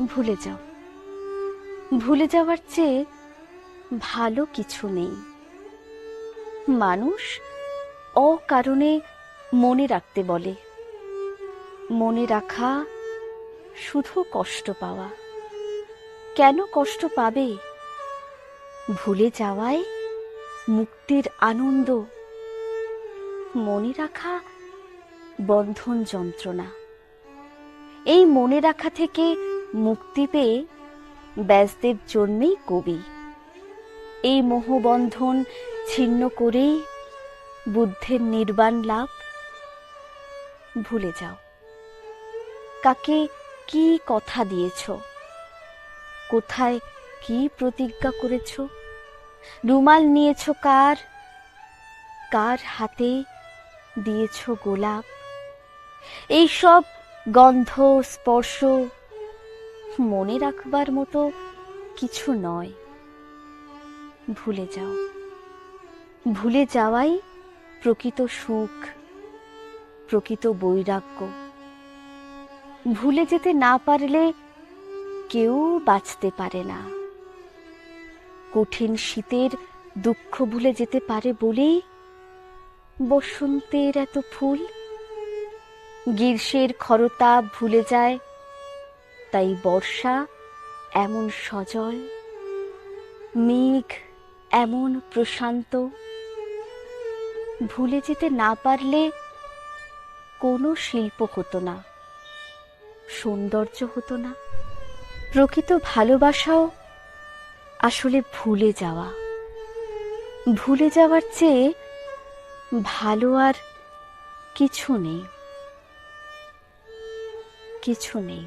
ভুলে যাও। ভুলে যাওয়ার চেয়ে ভালো কিছু নেই। মানুষ অকারণে মনে রাখতে বলে। মনে রাখা শুধু কষ্ট পাওয়া। কেন কষ্ট পাবে? ভুলে যাওয়ায় মুক্তির আনন্দ। মনে রাখা বন্ধন যন্ত্রণা। এই মনে রাখা থেকে মুক্তি পেয়ে ব্যাসদেব জন্মেই কবি। এই মোহবন্ধন ছিন্ন করেই বুদ্ধের নির্বাণ লাভ। ভুলে যাও। কাকে কি কথা দিয়েছ, কোথায় কি প্রতিজ্ঞা করেছ, রুমাল নিয়েছ কার, কার হাতে দিয়েছ গোলাপ। এই সব গন্ধ স্পর্শ মনে রাখবার মতো কিছু নয়। ভুলে যাও। ভুলে যাওয়াই প্রকৃত সুখ, প্রকৃত বৈরাগ্য। ভুলে যেতে না পারলে কেউ বাঁচতে পারে না। কঠিন শীতের দুঃখ ভুলে যেতে পারে বলেই বসন্তের এত ফুল। গ্রীষ্মের খরতাপ ভুলে যায়, তাই বর্ষা এমন সজল, মেঘ এমন প্রশান্ত। ভুলে যেতে না পারলে কোনো শিল্প হতো না, সৌন্দর্য হতো না। প্রকৃত ভালোবাসাও আসলে ভুলে যাওয়া। ভুলে যাওয়ার চেয়ে ভালো আর কিছু নেই, কিছু নেই।